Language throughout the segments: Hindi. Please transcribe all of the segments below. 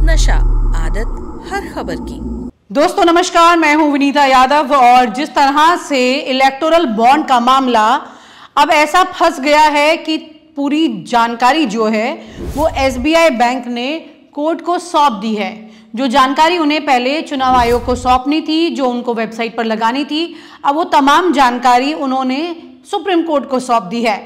नशा आदत हर खबर की। दोस्तों नमस्कार, मैं हूं विनीता यादव। और जिस तरह से इलेक्टोरल बॉन्ड का मामला अब ऐसा फंस गया है कि पूरी जानकारी जो है वो एसबीआई बैंक ने कोर्ट को सौंप दी है। जो जानकारी उन्हें पहले चुनाव आयोग को सौंपनी थी, जो उनको वेबसाइट पर लगानी थी, अब वो तमाम जानकारी उन्होंने सुप्रीम कोर्ट को सौंप दी है,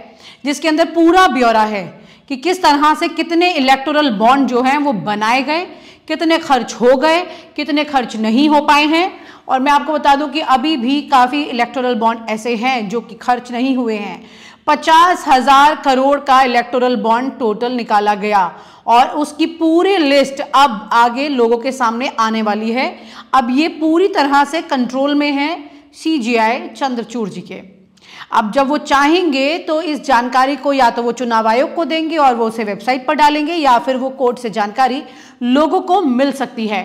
जिसके अंदर पूरा ब्यौरा है कि किस तरह से कितने इलेक्टोरल बॉन्ड जो हैं वो बनाए गए, कितने खर्च हो गए, कितने खर्च नहीं हो पाए हैं। और मैं आपको बता दूं कि अभी भी काफ़ी इलेक्टोरल बॉन्ड ऐसे हैं जो कि खर्च नहीं हुए हैं। 50,000 करोड़ का इलेक्टोरल बॉन्ड टोटल निकाला गया और उसकी पूरी लिस्ट अब आगे लोगों के सामने आने वाली है। अब ये पूरी तरह से कंट्रोल में है सीजीआई चंद्रचूड़ जी के। अब जब वो चाहेंगे तो इस जानकारी को या तो वो चुनाव आयोग को देंगे और वो उसे वेबसाइट पर डालेंगे, या फिर वो कोर्ट से जानकारी लोगों को मिल सकती है।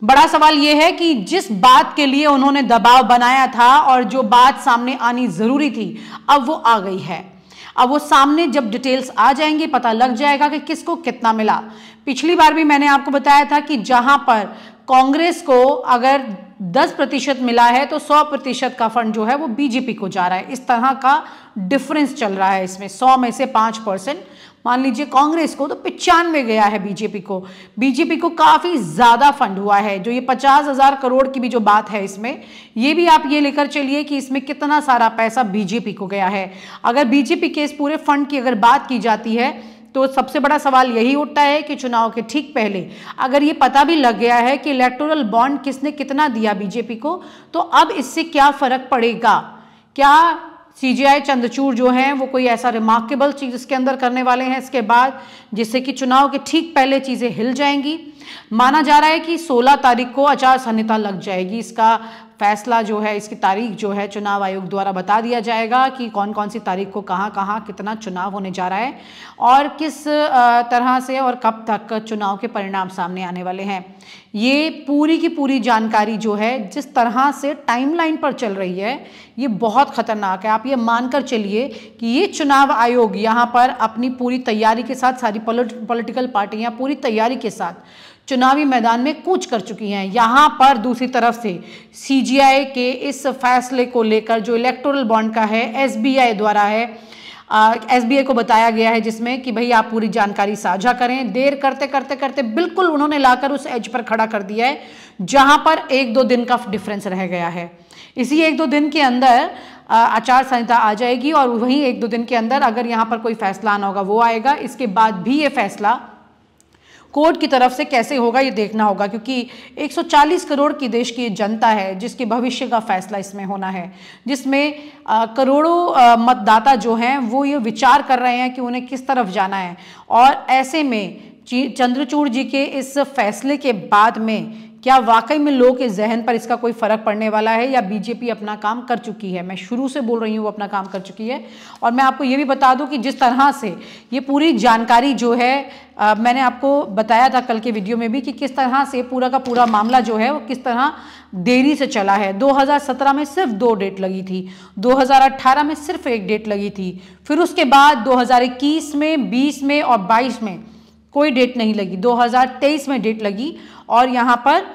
बड़ा सवाल यह है कि जिस बात के लिए उन्होंने दबाव बनाया था और जो बात सामने आनी जरूरी थी, अब वो आ गई है। अब वो सामने जब डिटेल्स आ जाएंगे, पता लग जाएगा कि किसको कितना मिला। पिछली बार भी मैंने आपको बताया था कि जहां पर कांग्रेस को अगर 10% मिला है तो 100% का फंड जो है वो बीजेपी को जा रहा है। इस तरह का डिफरेंस चल रहा है इसमें। 100 में से 5% मान लीजिए कांग्रेस को, तो 95 गया है बीजेपी को। बीजेपी को काफी ज्यादा फंड हुआ है। जो ये 50,000 करोड़ की भी जो बात है इसमें, ये भी आप ये लेकर चलिए कि इसमें कितना सारा पैसा बीजेपी को गया है। अगर बीजेपी के इस पूरे फंड की अगर बात की जाती है तो सबसे बड़ा सवाल यही उठता है कि चुनाव के ठीक पहले अगर ये पता भी लग गया है कि इलेक्टोरल बॉन्ड किसने कितना दिया बीजेपी को, तो अब इससे क्या फर्क पड़ेगा। क्या सीजीआई चंद्रचूड़ जो हैं वो कोई ऐसा रिमार्केबल चीज इसके अंदर करने वाले हैं इसके बाद, जिससे कि चुनाव के ठीक पहले चीजें हिल जाएंगी। माना जा रहा है कि 16 तारीख को आचार संहिता लग जाएगी। इसका फैसला जो है, इसकी तारीख जो है चुनाव आयोग द्वारा बता दिया जाएगा कि कौन कौन सी तारीख को कहाँ कहाँ कितना चुनाव होने जा रहा है और किस तरह से और कब तक चुनाव के परिणाम सामने आने वाले हैं। ये पूरी की पूरी जानकारी जो है जिस तरह से टाइमलाइन पर चल रही है, ये बहुत खतरनाक है। आप ये मानकर चलिए कि ये चुनाव आयोग यहाँ पर अपनी पूरी तैयारी के साथ, सारी पॉलिटिकल पार्टियाँ पूरी तैयारी के साथ चुनावी मैदान में कूच कर चुकी हैं। यहाँ पर दूसरी तरफ से सीजीआई के इस फैसले को लेकर जो इलेक्टोरल बॉन्ड का है, एसबीआई द्वारा है, एसबीआई को बताया गया है जिसमें कि भाई आप पूरी जानकारी साझा करें। देर करते करते करते बिल्कुल उन्होंने लाकर उस एज पर खड़ा कर दिया है जहां पर 1-2 दिन का डिफरेंस रह गया है। इसी 1-2 दिन के अंदर आचार संहिता आ जाएगी और वहीं 1-2 दिन के अंदर अगर यहाँ पर कोई फैसला आना होगा वो आएगा। इसके बाद भी ये फैसला कोर्ट की तरफ से कैसे होगा ये देखना होगा, क्योंकि 140 करोड़ की देश की जनता है जिसके भविष्य का फैसला इसमें होना है, जिसमें करोड़ों मतदाता जो हैं वो ये विचार कर रहे हैं कि उन्हें किस तरफ जाना है। और ऐसे में चंद्रचूड़ जी के इस फैसले के बाद में क्या वाकई में लोगों के जहन पर इसका कोई फर्क पड़ने वाला है, या बीजेपी अपना काम कर चुकी है। मैं शुरू से बोल रही हूँ वो अपना काम कर चुकी है। और मैं आपको ये भी बता दूं कि जिस तरह से ये पूरी जानकारी जो है, मैंने आपको बताया था कल के वीडियो में भी कि किस तरह से पूरा का पूरा मामला जो है वो किस तरह देरी से चला है। 2017 में सिर्फ 2 डेट लगी थी, 2018 में सिर्फ 1 डेट लगी थी, फिर उसके बाद 2021 में, 20 में और 22 में कोई डेट नहीं लगी। 2023 में डेट लगी और यहाँ पर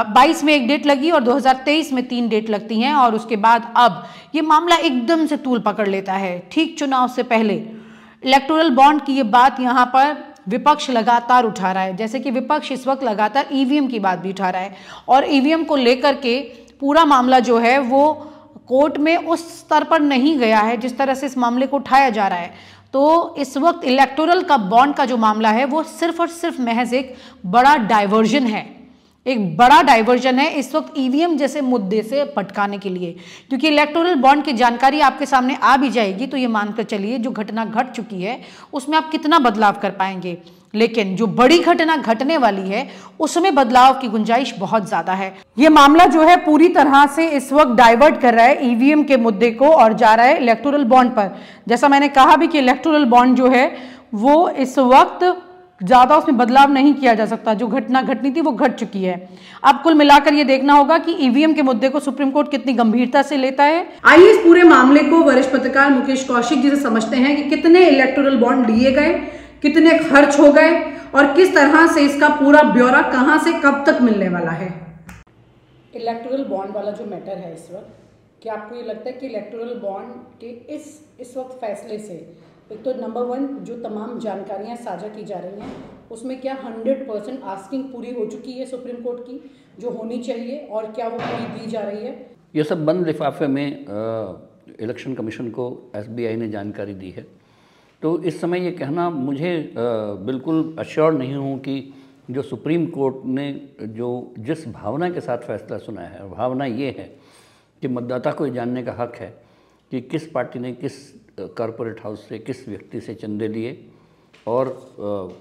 22 में 1 डेट लगी और 2023 में 3 डेट लगती हैं। और उसके बाद अब ये मामला एकदम से तूल पकड़ लेता है ठीक चुनाव से पहले। इलेक्टोरल बॉन्ड की ये बात यहाँ पर विपक्ष लगातार उठा रहा है, जैसे कि विपक्ष इस वक्त लगातार ईवीएम की बात भी उठा रहा है और ईवीएम को लेकर के पूरा मामला जो है वो कोर्ट में उस स्तर पर नहीं गया है जिस तरह से इस मामले को उठाया जा रहा है। तो इस वक्त इलेक्टोरल का बॉन्ड का जो मामला है वो सिर्फ और सिर्फ महज एक बड़ा डाइवर्जन है, एक बड़ा डाइवर्जन है इस वक्त ईवीएम जैसे मुद्दे से भटकाने के लिए। क्योंकि इलेक्टोरल बॉन्ड की जानकारी आपके सामने आ भी जाएगी तो ये मानकर चलिए जो घटना घट चुकी है उसमें आप कितना बदलाव कर पाएंगे, लेकिन जो बड़ी घटना घटने वाली है उसमें बदलाव की गुंजाइश बहुत ज्यादा है। ये मामला जो है पूरी तरह से इस वक्त डाइवर्ट कर रहा है ईवीएम के मुद्दे को और जा रहा है इलेक्टोरल बॉन्ड पर। जैसा मैंने कहा भी कि इलेक्टोरल बॉन्ड जो है वो इस वक्त ज्यादा उसमें बदलाव नहीं किया जा सकता, जो घटना घटनी थी वो घट चुकी है। अब कुल मिलाकर ये देखना होगा कि ईवीएम के मुद्दे को सुप्रीम कोर्ट कितनी गंभीरता से लेता है। आइए इस पूरे मामले को वरिष्ठ पत्रकार मुकेश कौशिक जी से समझते हैं कि कितने इलेक्टोरल बॉन्ड लिए गए, कितने खर्च हो गए और किस तरह से इसका पूरा ब्यौरा कहां से कब तक मिलने वाला है। इलेक्टोरल बॉन्ड वाला जो मैटर है इस वक्त, क्या आपको ये लगता है कि इलेक्टोरल बॉन्ड के इस वक्त फैसले से एक तो नंबर 1 जो तमाम जानकारियां साझा की जा रही हैं उसमें क्या 100% आस्किंग पूरी हो चुकी है सुप्रीम कोर्ट की जो होनी चाहिए, और क्या वो पूरी दी जा रही है? ये सब बंद लिफाफे में इलेक्शन कमीशन को एसबीआई ने जानकारी दी है। तो इस समय ये कहना मुझे बिल्कुल अश्योर नहीं हूँ कि जो सुप्रीम कोर्ट ने जिस भावना के साथ फैसला सुनाया है, भावना ये है कि मतदाता को ये जानने का हक है कि किस पार्टी ने किस कॉरपोरेट हाउस से किस व्यक्ति से चंदे लिए, और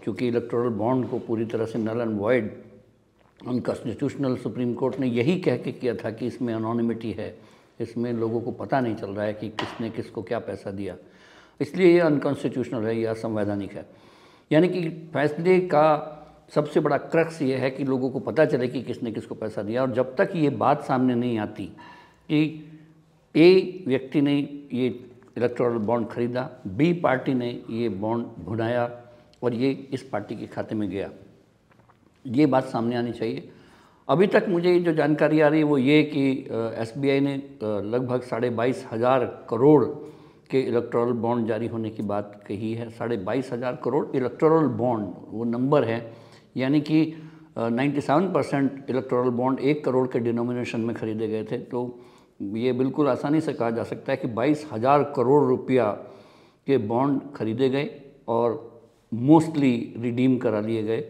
क्योंकि इलेक्टोरल बॉन्ड को पूरी तरह से null and void unconstitutional Supreme Court ने यही कह के किया था कि इसमें अनोनिमिटी है, इसमें लोगों को पता नहीं चल रहा है कि किसने किसको क्या पैसा दिया, इसलिए ये अनकॉन्स्टिट्यूशनल है, यह असंवैधानिक है। यानी कि फैसले का सबसे बड़ा क्रक्स ये है कि लोगों को पता चले कि किसने किसको पैसा दिया, और जब तक ये बात सामने नहीं आती कि ए व्यक्ति ने ये इलेक्टोरल बॉन्ड खरीदा, बी पार्टी ने ये बॉन्ड भुनाया और ये इस पार्टी के खाते में गया, ये बात सामने आनी चाहिए। अभी तक मुझे जो जानकारी आ रही है वो ये कि एसबीआई ने लगभग 22,500 करोड़ के इलेक्टोरल बॉन्ड जारी होने की बात कही है। 22,500 करोड़ इलेक्टोरल बॉन्ड वो नंबर है, यानी कि 97% इलेक्टोरल बॉन्ड 1 करोड़ के डिनोमिनेशन में खरीदे गए थे। तो ये बिल्कुल आसानी से कहा जा सकता है कि 22,000 करोड़ रुपया के बॉन्ड खरीदे गए और मोस्टली रिडीम करा लिए गए।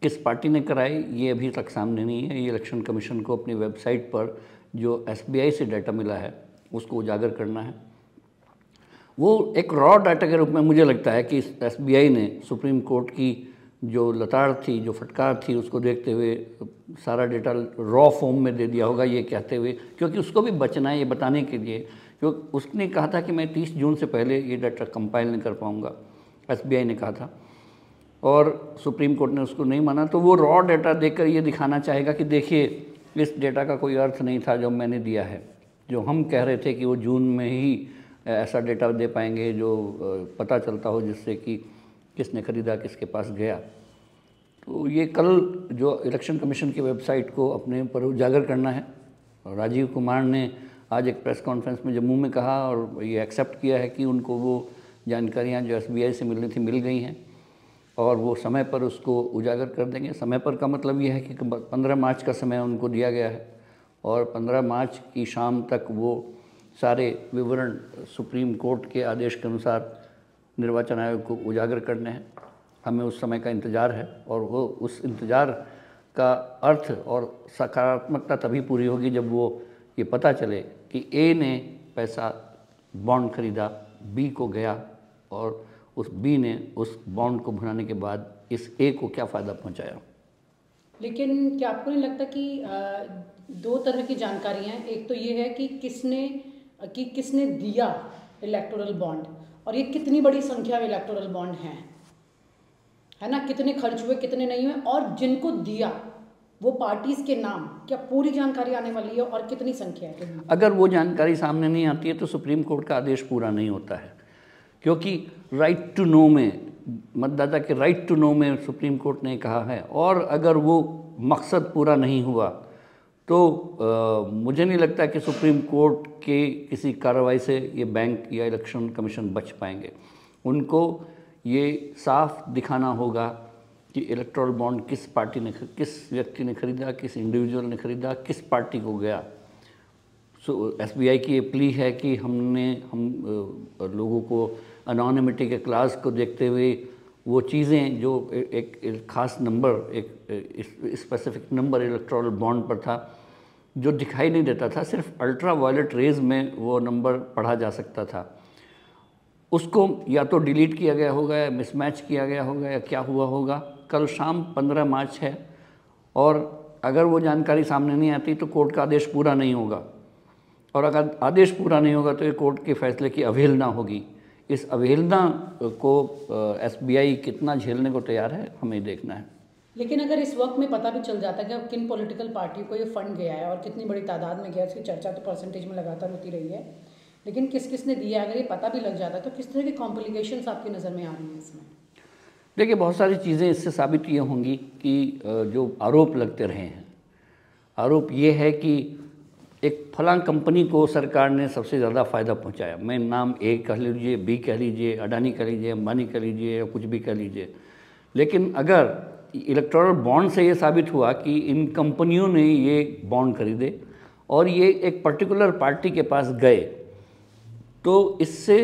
किस पार्टी ने कराए ये अभी तक सामने नहीं है। ये इलेक्शन कमीशन को अपनी वेबसाइट पर जो एसबीआई से डाटा मिला है उसको उजागर करना है। वो एक रॉ डाटा के रूप में मुझे लगता है कि एसबीआई ने सुप्रीम कोर्ट की जो लताड़ थी, जो फटकार थी, उसको देखते हुए सारा डेटा रॉ फॉर्म में दे दिया होगा, ये कहते हुए, क्योंकि उसको भी बचना है ये बताने के लिए, क्योंकि उसने कहा था कि मैं 30 जून से पहले ये डाटा कंपाइल नहीं कर पाऊँगा, एसबीआई ने कहा था, और सुप्रीम कोर्ट ने उसको नहीं माना। तो वो रॉ डाटा देकर ये दिखाना चाहेगा कि देखिए इस डेटा का कोई अर्थ नहीं था जो मैंने दिया है, जो हम कह रहे थे कि वो जून में ही ऐसा डेटा दे पाएंगे जो पता चलता हो जिससे कि किसने खरीदा, किसके पास गया। तो ये कल जो इलेक्शन कमीशन की वेबसाइट को अपने पर उजागर करना है। राजीव कुमार ने आज एक प्रेस कॉन्फ्रेंस में जम्मू में कहा और ये एक्सेप्ट किया है कि उनको वो जानकारियाँ जो एसबीआई से मिलनी थी मिल गई हैं और वो समय पर उसको उजागर कर देंगे। समय पर का मतलब ये है कि 15 मार्च का समय उनको दिया गया है और 15 मार्च की शाम तक वो सारे विवरण सुप्रीम कोर्ट के आदेश के अनुसार निर्वाचन आयोग को उजागर करने हैं। हमें उस समय का इंतज़ार है और वो उस इंतज़ार का अर्थ और सकारात्मकता तभी पूरी होगी जब वो ये पता चले कि ए ने पैसा बॉन्ड खरीदा, बी को गया और उस बी ने उस बॉन्ड को भुनाने के बाद इस ए को क्या फ़ायदा पहुंचाया। लेकिन क्या आपको नहीं लगता कि दो तरह की जानकारियाँ हैं, एक तो ये है कि किसने दिया इलेक्टोरल बॉन्ड और ये कितनी बड़ी संख्या में इलेक्टोरल बॉन्ड हैं, है ना, कितने खर्च हुए कितने नहीं हुए, और जिनको दिया वो पार्टीज के नाम, क्या पूरी जानकारी आने वाली है और कितनी संख्या है? अगर वो जानकारी सामने नहीं आती है तो सुप्रीम कोर्ट का आदेश पूरा नहीं होता है, क्योंकि राइट टू नो में, मतदाता के राइट टू नो में सुप्रीम कोर्ट ने कहा है, और अगर वो मकसद पूरा नहीं हुआ तो मुझे नहीं लगता कि सुप्रीम कोर्ट के किसी कार्रवाई से ये बैंक या इलेक्शन कमीशन बच पाएंगे। उनको ये साफ दिखाना होगा कि इलेक्टोरल बॉन्ड किस पार्टी ने, किस व्यक्ति ने खरीदा, किस इंडिविजुअल ने खरीदा, किस पार्टी को गया। एसबीआई की ये प्ली है कि हम लोगों को अनोनिमिटी के क्लास को देखते हुए वो चीज़ें जो एक ख़ास नंबर, एक स्पेसिफिक नंबर इलेक्टोरल बॉन्ड पर था जो दिखाई नहीं देता था, सिर्फ अल्ट्रा वायलेट रेज में वो नंबर पढ़ा जा सकता था, उसको या तो डिलीट किया गया होगा या मिसमैच किया गया होगा या क्या हुआ होगा। कल शाम 15 मार्च है और अगर वो जानकारी सामने नहीं आती तो कोर्ट का आदेश पूरा नहीं होगा, और अगर आदेश पूरा नहीं होगा तो ये कोर्ट के फैसले की अवहेलना होगी। इस अवहेलना को एसबीआई कितना झेलने को तैयार है, हमें देखना है। लेकिन अगर इस वक्त में पता भी चल जाता है कि अब किन पॉलिटिकल पार्टियों को ये फंड गया है और कितनी बड़ी तादाद में गया, इसकी चर्चा तो परसेंटेज में लगातार होती रही है, लेकिन किस किस ने दिया, अगर ये पता भी लग जाता है तो किस तरह की कॉम्प्लिकेशंस आपकी नज़र में आ रही हैं इसमें? देखिए, बहुत सारी चीज़ें इससे साबित ये होंगी कि जो आरोप लगते रहे हैं, आरोप ये है कि एक फलां कंपनी को सरकार ने सबसे ज़्यादा फ़ायदा पहुंचाया। मैं नाम ए कह लीजिए, बी कह लीजिए, अडानी कह लीजिए, अंबानी कह लीजिए या कुछ भी कह लीजिए, लेकिन अगर इलेक्टोरल बॉन्ड से ये साबित हुआ कि इन कंपनियों ने ये बॉन्ड खरीदे और ये एक पर्टिकुलर पार्टी के पास गए, तो इससे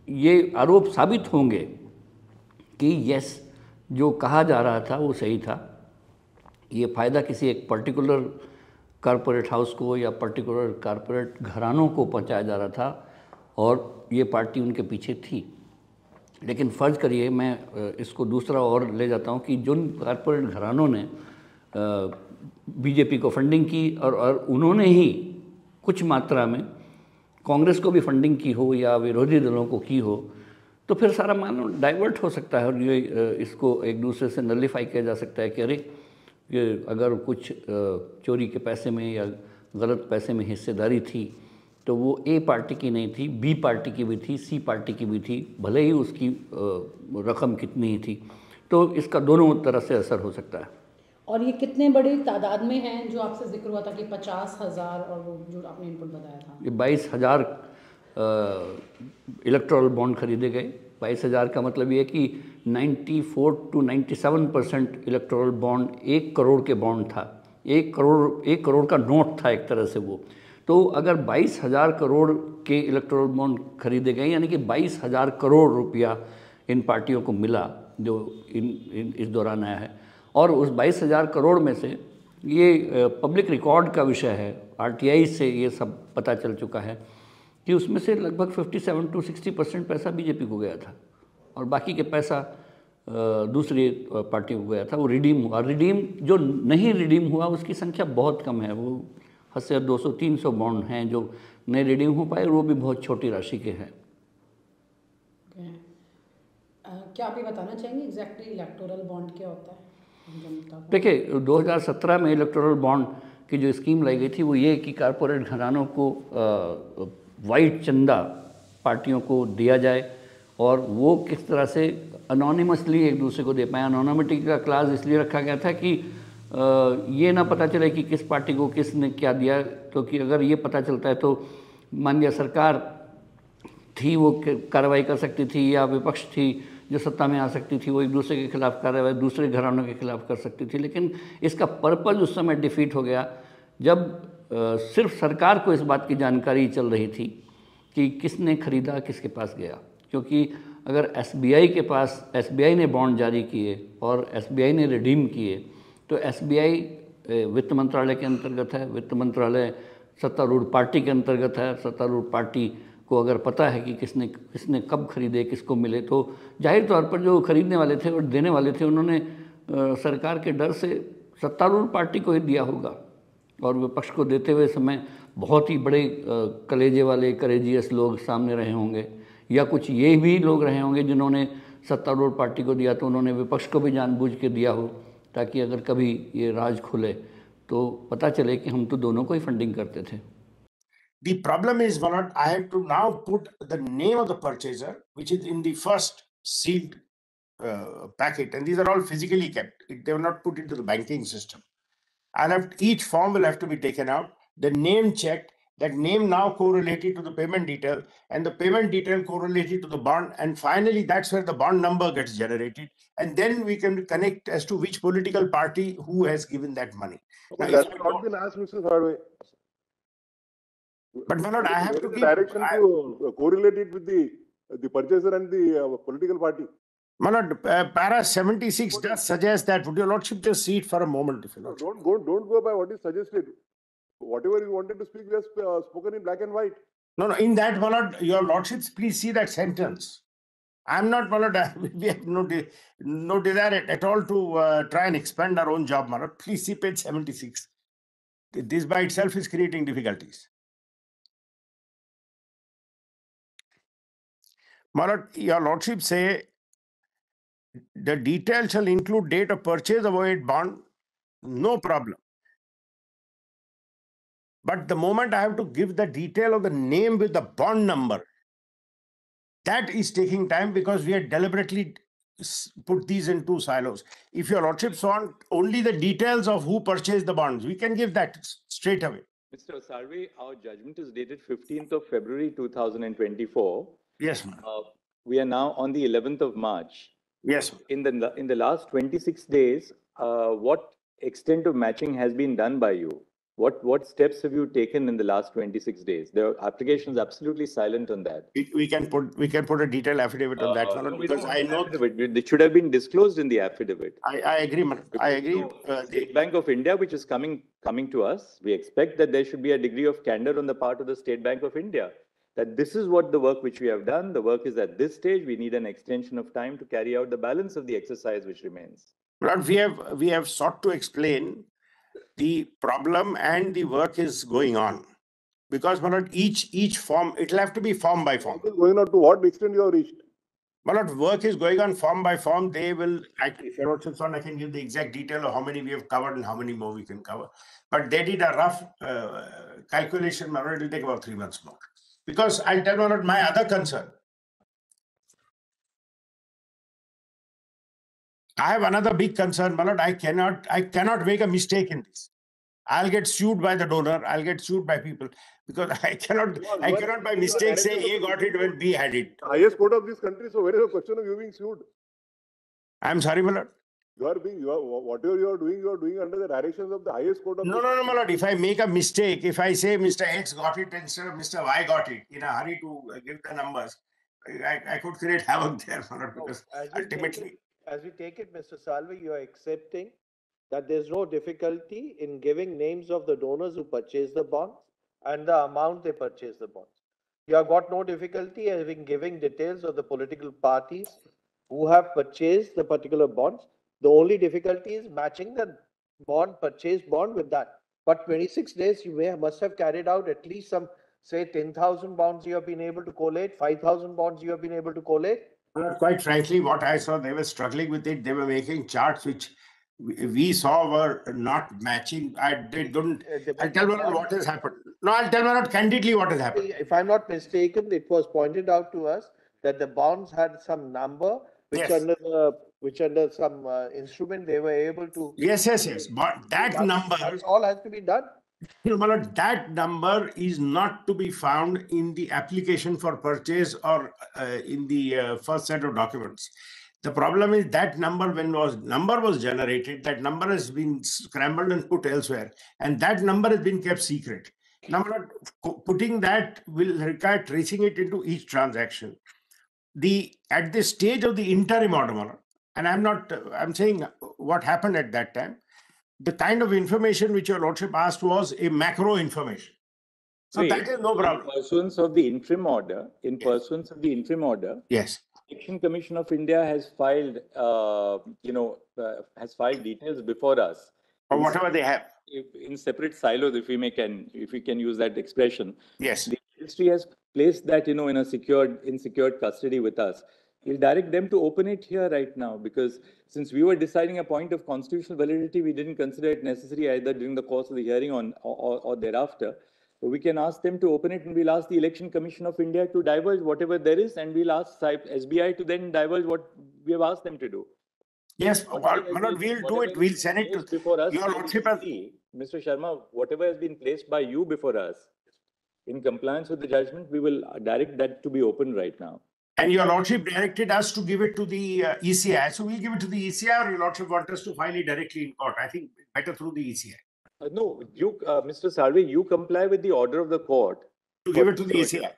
ये आरोप साबित होंगे कि यस, जो कहा जा रहा था वो सही था। ये फ़ायदा किसी एक पर्टिकुलर कॉरपोरेट हाउस को या पर्टिकुलर कॉरपोरेट घरानों को पहुंचाया जा रहा था और ये पार्टी उनके पीछे थी। लेकिन फ़र्ज़ करिए, मैं इसको दूसरा और ले जाता हूँ कि जिन कॉरपोरेट घरानों ने बीजेपी को फंडिंग की और उन्होंने ही कुछ मात्रा में कांग्रेस को भी फंडिंग की हो या विरोधी दलों को की हो, तो फिर सारा मामला डाइवर्ट हो सकता है और ये इसको एक दूसरे से नलिफाई किया जा सकता है कि अरे, ये अगर कुछ चोरी के पैसे में या गलत पैसे में हिस्सेदारी थी तो वो ए पार्टी की नहीं थी, बी पार्टी की भी थी, सी पार्टी की भी थी, भले ही उसकी रकम कितनी ही थी। तो इसका दोनों तरह से असर हो सकता है। और ये कितने बड़ी तादाद में हैं, जो आपसे जिक्र हुआ था कि 50,000 और वो जो आपने इनपुट बताया था? ये 22,000 इलेक्टोरल बॉन्ड खरीदे गए। 22,000 का मतलब ये है कि 94 to 97% इलेक्टोरल बॉन्ड 1 करोड़ के बॉन्ड था। 1 करोड़ का नोट था एक तरह से वो। तो अगर 22,000 करोड़ के इलेक्टोरल बॉन्ड खरीदे गए, यानी कि 22,000 करोड़ रुपया इन पार्टियों को मिला जो इस दौरान आया है। और उस 22,000 करोड़ में से ये पब्लिक रिकॉर्ड का विषय है, RTI से ये सब पता चल चुका है कि उसमें से लगभग 57 to 60% पैसा बीजेपी को गया था और बाकी के पैसा दूसरी पार्टी को गया था। वो रिडीम हुआ। जो नहीं रिडीम हुआ उसकी संख्या बहुत कम है। वो 200-300 बॉन्ड हैं जो नहीं रिडीम हो पाए, वो भी बहुत छोटी राशि के हैं। क्या आप ये बताना चाहेंगे एग्जैक्टली इलेक्टोरल बॉन्ड क्या होता है? देखिए, 2017 में इलेक्टोरल बॉन्ड की जो स्कीम लाई गई थी वो ये कि कारपोरेट घरानों को वाइट चंदा पार्टियों को दिया जाए और वो किस तरह से अनोनिमसली एक दूसरे को दे पाए। अनोनिमिटी का क्लास इसलिए रखा गया था कि ये ना पता चले कि किस पार्टी को किसने क्या दिया, क्योंकि अगर ये पता चलता है तो मान लिया सरकार थी वो कार्रवाई कर सकती थी या विपक्ष थी जो सत्ता में आ सकती थी, वो एक दूसरे के खिलाफ कार्रवाई दूसरे घरानों के खिलाफ कर सकती थी। लेकिन इसका पर्पज़ उस समय डिफीट हो गया जब सिर्फ सरकार को इस बात की जानकारी चल रही थी कि किसने खरीदा, किसके पास गया। क्योंकि अगर SBI ने बॉन्ड जारी किए और SBI ने रिडीम किए तो SBI वित्त मंत्रालय के अंतर्गत है, वित्त मंत्रालय सत्तारूढ़ पार्टी के अंतर्गत है। सत्तारूढ़ पार्टी को अगर पता है कि किसने कब खरीदे, किसको मिले, तो जाहिर तौर पर जो खरीदने वाले थे और देने वाले थे उन्होंने सरकार के डर से सत्तारूढ़ पार्टी को ही दिया होगा और विपक्ष को देते हुए समय बहुत ही बड़े कलेजे वाले करेजियस लोग सामने रहे होंगे या कुछ ये भी लोग रहे होंगे जिन्होंने सत्तारूढ़ पार्टी को दिया तो उन्होंने विपक्ष को भी जानबूझ के दिया हो ताकि अगर कभी ये राज खुले तो पता चले कि हम तो दोनों को ही फंडिंग करते थे। The problem is, Manoj, I have to now put the name of the purchaser, which is in the first sealed packet, and these are all physically kept. They were not put into the banking system. And each form will have to be taken out, the name checked, that name now correlated to the payment detail, and the payment detail correlated to the bond, and finally that's where the bond number gets generated, and then we can connect as to which political party who has given that money. Now, that's not been asked, Mr. Sarve. But Manoj, I have to give direction to correlate it with the purchaser and the political party. Manoj, para 76 does suggest that. Would your lordship just see it for a moment? If you don't go by what is suggested. Whatever you wanted to speak, just spoken in black and white. No. In that, Manoj, your lordships, please see that sentence. I'm not, Manoj, we have no desire at all to try and expand our own job, Manoj. Please see page 76. This by itself is creating difficulties. Manoj, your lordship say the details shall include date of purchase of a bond, no problem. But the moment I have to give the detail of the name with the bond number, that is taking time because we are deliberately put these in two silos. If your lordships want only the details of who purchased the bonds, we can give that straight away. Mr. Salve, our judgment is dated 15th of February 2024. Yes, ma'am. We are now on the 11th of March. Yes. In the last 26 days, what extent of matching has been done by you? What steps have you taken in the last 26 days? The application is absolutely silent on that. We can put a detailed affidavit on that one, No, because I know it should have been disclosed in the affidavit. I agree, madam. I agree. State Bank of India, which is coming to us, we expect that there should be a degree of candor on the part of the State Bank of India, that this is what the work which we have done. The work is at this stage. We need an extension of time to carry out the balance of the exercise which remains. But we have sought to explain the problem, and the work is going on, because each form, it'll have to be form by form. Going on to what extent you have reached? But work is going on form by form. They will, if you're not concerned, I can give the exact detail of how many we have covered and how many more we can cover. But they did a rough calculation. It will take about 3 months more. Because I'll tell you my other concern. I have another big concern, Malad. I cannot make a mistake in this. I'll get sued by the donor. I'll get sued by people, because I cannot by mistake say A got it when B had it. Highest court of this country. So where is the question of you being sued? I'm sorry, Malad. Whatever you are doing under the directions of the highest court of. No, Malad. If I make a mistake, if I say Mr. X got it instead of Mr. Y got it, in a hurry to give the numbers, I could create havoc there, Malad, because ultimately. As we take it, Mr. Salve, you are accepting that there's no difficulty in giving names of the donors who purchased the bonds and the amount they purchased the bonds. You have got no difficulty in giving details of the political parties who have purchased the particular bonds. The only difficulty is matching the purchased bond with that. But 26 days, you must have carried out at least some, say, 10,000 bonds you have been able to collate, 5,000 bonds you have been able to collate. Quite frankly, what I saw, they were struggling with it. They were making charts which we saw were not matching. I'll tell you what has happened. No, I'll tell you candidly what has happened. If I'm not mistaken, it was pointed out to us that the bonds had some number which under some instrument they were able to. Yes. But that number. That's all has to be done. That number is not to be found in the application for purchase or in the first set of documents. The problem is that number, when number was generated, that number has been scrambled and put elsewhere, and that number has been kept secret. Now, putting that will require tracing it into each transaction. At the stage of the interim order, and I'm saying what happened at that time. The kind of information which your lordship asked was a macro information. So that is no problem. In pursuance of the interim order, yes, Election Commission of India has filed, details before us. Or whatever they have. In separate silos, if we can use that expression. Yes. The ministry has placed that, in a secured custody with us. We'll direct them to open it here right now, because since we were deciding a point of constitutional validity, we didn't consider it necessary either during the course of the hearing or thereafter. So we can ask them to open it, and we'll ask the Election Commission of India to divulge whatever there is, and we'll ask SBI to then divulge what we have asked them to do. Yes, we'll do it. We'll send it to before us. Your lordship. Mr. Sharma, whatever has been placed by you before us, in compliance with the judgment, we will direct that to be open right now. And your lordship directed us to give it to the ECI. So we'll give it to the ECI, or your lordship want us to file it directly in court? I think better through the ECI. No, Mr. Salve, you comply with the order of the court. To give it to the ECI.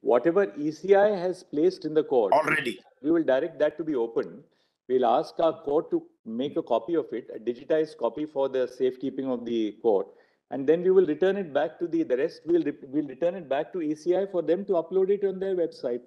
Whatever ECI has placed in the court. Already. We will direct that to be open. We'll ask our court to make a copy of it, a digitized copy for the safekeeping of the court. And then we will return it back to the rest. We'll return it back to ECI for them to upload it on their website.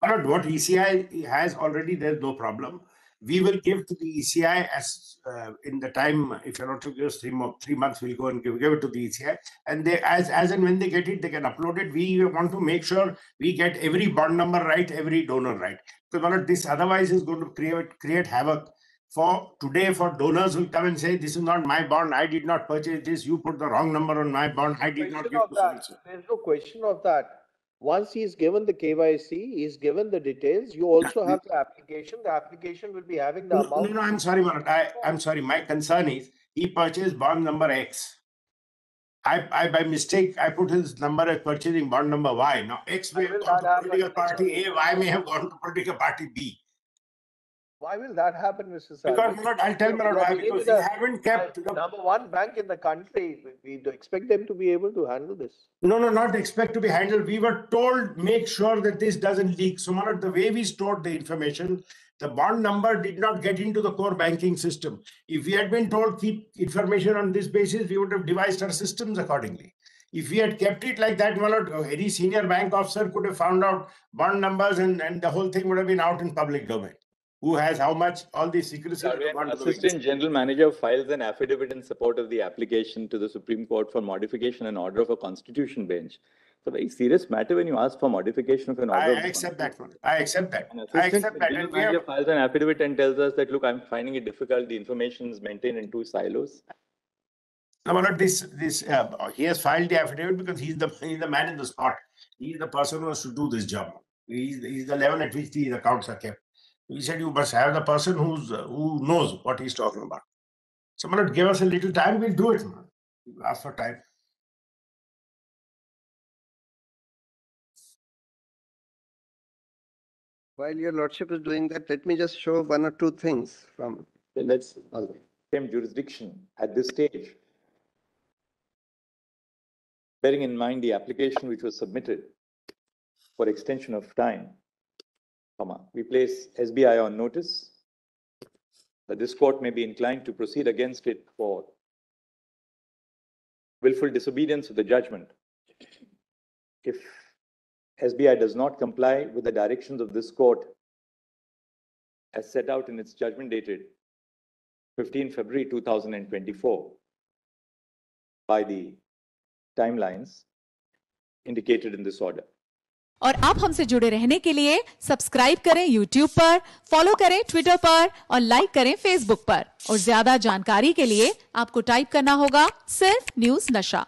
But what ECI has already, there's no problem. We will give to the ECI as in the time, if you're not to give us 3 months, we'll go and give it to the ECI. And they, as and when they get it, they can upload it. We want to make sure we get every bond number right, every donor right. Because this otherwise is going to create havoc for today. For donors who come and say, this is not my bond, I did not purchase this, you put the wrong number on my bond, I did not give to so. There's no question of that. Once he's given the KYC, he's given the details, you also have the application. The application will be having the amount. No, I'm sorry, Manoj. I'm sorry. My concern is he purchased bond number X. I by mistake, I put his number as purchasing bond number Y. Now, X may have gone to political party A, Y may have gone to political party B. Why will that happen, Mr. Salvi? Because, Manoj, I'll tell Manoj why. Because they haven't kept... Number one bank in the country, we expect them to be able to handle this. No, not expect to be handled. We were told, make sure that this doesn't leak. So, Manoj, the way we stored the information, the bond number did not get into the core banking system. If we had been told keep information on this basis, we would have devised our systems accordingly. If we had kept it like that, any senior bank officer could have found out bond numbers and the whole thing would have been out in public domain. Who has how much, all these secrecy. Assistant General Manager files an affidavit in support of the application to the Supreme Court for modification and order of a constitution bench. It's a very serious matter when you ask for modification of an order. I accept that one. I accept that. An assistant General Manager files an affidavit and tells us that, look, I'm finding it difficult. The information is maintained in 2 silos. No, he has filed the affidavit because he's the man in the spot. He's the person who has to do this job. He's the level at which these accounts are kept. He said you must have the person who knows what he's talking about. So, Manoj, give us a little time, we'll do it. Man. Ask for time. While your lordship is doing that, let me just show 1 or 2 things from. Let's same jurisdiction at this stage. Bearing in mind the application which was submitted for extension of time, we place SBI on notice that this court may be inclined to proceed against it for willful disobedience of the judgment if SBI does not comply with the directions of this court as set out in its judgment dated 15 February 2024 by the timelines indicated in this order. और आप हमसे जुड़े रहने के लिए सब्सक्राइब करें YouTube पर, फॉलो करें Twitter पर और लाइक करें Facebook पर। और ज्यादा जानकारी के लिए आपको टाइप करना होगा सिर्फ न्यूज़ नशा।